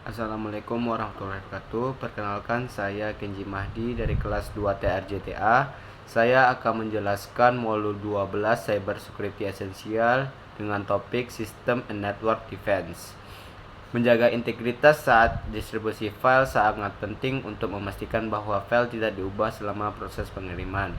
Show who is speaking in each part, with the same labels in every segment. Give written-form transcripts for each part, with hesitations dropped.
Speaker 1: Assalamualaikum warahmatullahi wabarakatuh. Perkenalkan, saya Kenji Mahdi dari kelas 2 TRJTA. Saya akan menjelaskan modul 12 Cyber Security Essential dengan topik System and Network Defense. Menjaga integritas saat distribusi file sangat penting untuk memastikan bahwa file tidak diubah selama proses pengiriman.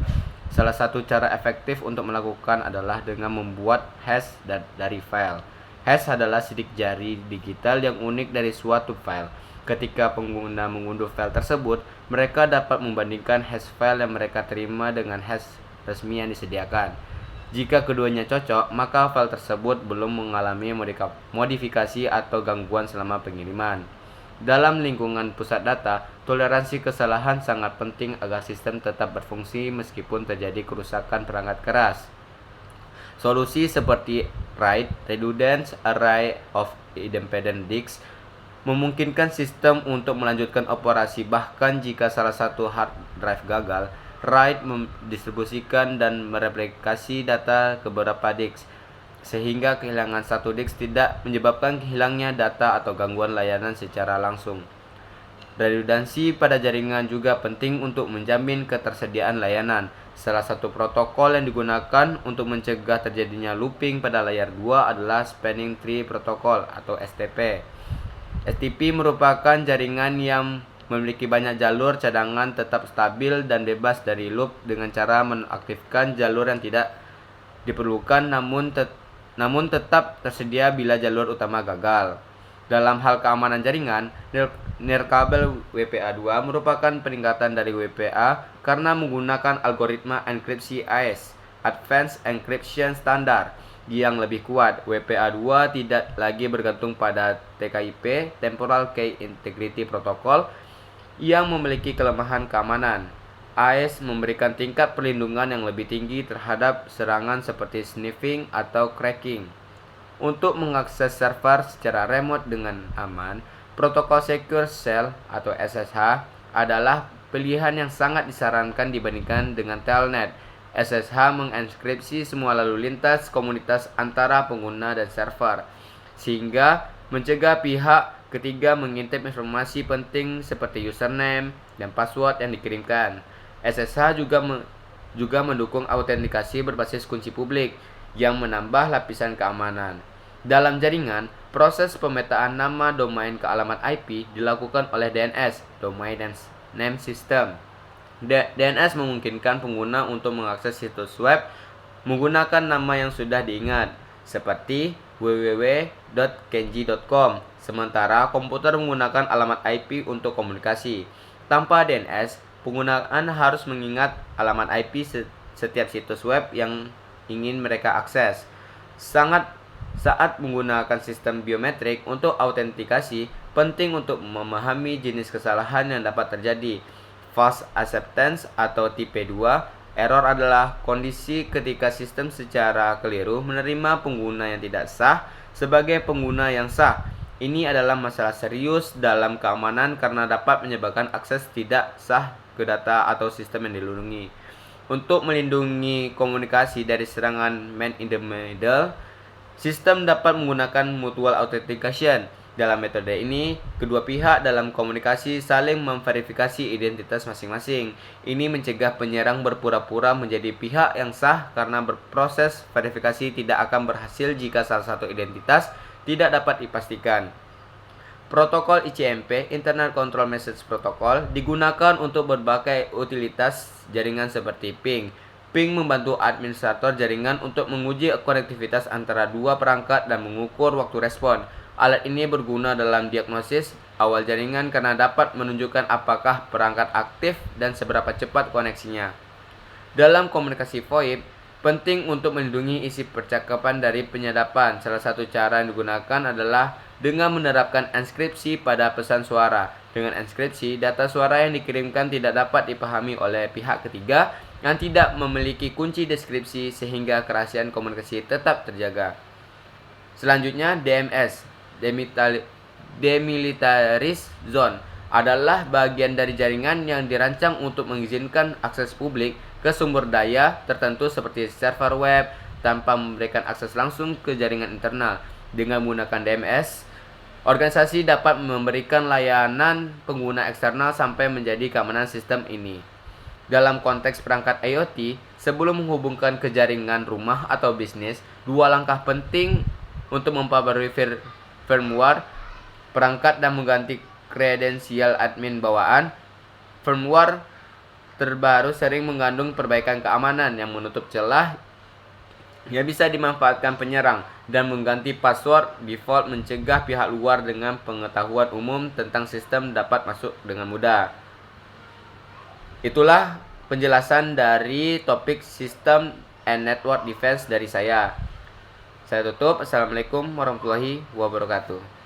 Speaker 1: Salah satu cara efektif untuk melakukan adalah dengan membuat hash dari file. Hash adalah sidik jari digital yang unik dari suatu file. Ketika pengguna mengunduh file tersebut, mereka dapat membandingkan hash file yang mereka terima dengan hash resmi yang disediakan. Jika keduanya cocok, maka file tersebut belum mengalami modifikasi atau gangguan selama pengiriman. Dalam lingkungan pusat data, toleransi kesalahan sangat penting agar sistem tetap berfungsi meskipun terjadi kerusakan perangkat keras. Solusi seperti RAID (Redundant Array of Independent Disks) memungkinkan sistem untuk melanjutkan operasi bahkan jika salah satu hard drive gagal. RAID mendistribusikan dan mereplikasi data ke beberapa disk, sehingga kehilangan satu disk tidak menyebabkan hilangnya data atau gangguan layanan secara langsung. Redundansi pada jaringan juga penting untuk menjamin ketersediaan layanan. Salah satu protokol yang digunakan untuk mencegah terjadinya looping pada layar 2 adalah Spanning Tree Protocol atau STP. STP merupakan jaringan yang memiliki banyak jalur cadangan tetap stabil dan bebas dari loop dengan cara menaktifkan jalur yang tidak diperlukan namun tetap tersedia bila jalur utama gagal. Dalam hal keamanan jaringan, nirkabel WPA2 merupakan peningkatan dari WPA karena menggunakan algoritma enkripsi AES (Advanced Encryption Standard) yang lebih kuat. WPA2 tidak lagi bergantung pada TKIP (Temporal Key Integrity Protocol) yang memiliki kelemahan keamanan. AES memberikan tingkat perlindungan yang lebih tinggi terhadap serangan seperti sniffing atau cracking. Untuk mengakses server secara remote dengan aman, protokol Secure Shell atau SSH adalah pilihan yang sangat disarankan dibandingkan dengan Telnet. SSH mengenkripsi semua lalu lintas komunitas antara pengguna dan server, sehingga mencegah pihak ketiga mengintip informasi penting seperti username dan password yang dikirimkan. SSH juga mendukung autentikasi berbasis kunci publik yang menambah lapisan keamanan. Dalam jaringan, proses pemetaan nama domain ke alamat IP dilakukan oleh DNS (Domain Name System). DNS memungkinkan pengguna untuk mengakses situs web menggunakan nama yang sudah diingat, seperti www.kenji.com, sementara komputer menggunakan alamat IP untuk komunikasi. Tanpa DNS, penggunaan harus mengingat alamat IP setiap situs web yang ingin mereka akses. Saat menggunakan sistem biometrik untuk autentikasi, penting untuk memahami jenis kesalahan yang dapat terjadi. False acceptance atau tipe 2 error adalah kondisi ketika sistem secara keliru menerima pengguna yang tidak sah sebagai pengguna yang sah. Ini adalah masalah serius dalam keamanan karena dapat menyebabkan akses tidak sah ke data atau sistem yang dilindungi. Untuk melindungi komunikasi dari serangan man in the middle, sistem dapat menggunakan mutual authentication. Dalam metode ini, kedua pihak dalam komunikasi saling memverifikasi identitas masing-masing. Ini mencegah penyerang berpura-pura menjadi pihak yang sah karena proses verifikasi tidak akan berhasil jika salah satu identitas tidak dapat dipastikan. Protokol ICMP (Internet Control Message Protocol) digunakan untuk berbagai utilitas jaringan seperti ping. Ping membantu administrator jaringan untuk menguji konektivitas antara dua perangkat dan mengukur waktu respon. Alat ini berguna dalam diagnosis awal jaringan karena dapat menunjukkan apakah perangkat aktif dan seberapa cepat koneksinya. Dalam komunikasi VoIP, penting untuk melindungi isi percakapan dari penyadapan. Salah satu cara yang digunakan adalah dengan menerapkan enskripsi pada pesan suara. Dengan enskripsi, data suara yang dikirimkan tidak dapat dipahami oleh pihak ketiga yang tidak memiliki kunci deskripsi sehingga kerahasiaan komunikasi tetap terjaga. Selanjutnya, DMS (Demilitarized Zone) adalah bagian dari jaringan yang dirancang untuk mengizinkan akses publik ke sumber daya tertentu seperti server web tanpa memberikan akses langsung ke jaringan internal. Dengan menggunakan DMS, Organisasi dapat memberikan layanan pengguna eksternal sampai menjadi keamanan sistem ini. Dalam konteks perangkat IoT, sebelum menghubungkan ke jaringan rumah atau bisnis, dua langkah penting untuk memperbarui firmware perangkat dan mengganti kredensial admin bawaan. Firmware terbaru sering mengandung perbaikan keamanan yang menutup celah yang bisa dimanfaatkan penyerang dan mengganti password default mencegah pihak luar dengan pengetahuan umum tentang sistem dapat masuk dengan mudah. Itulah penjelasan dari topik System and Network Defense dari saya. Saya tutup. Assalamualaikum warahmatullahi wabarakatuh.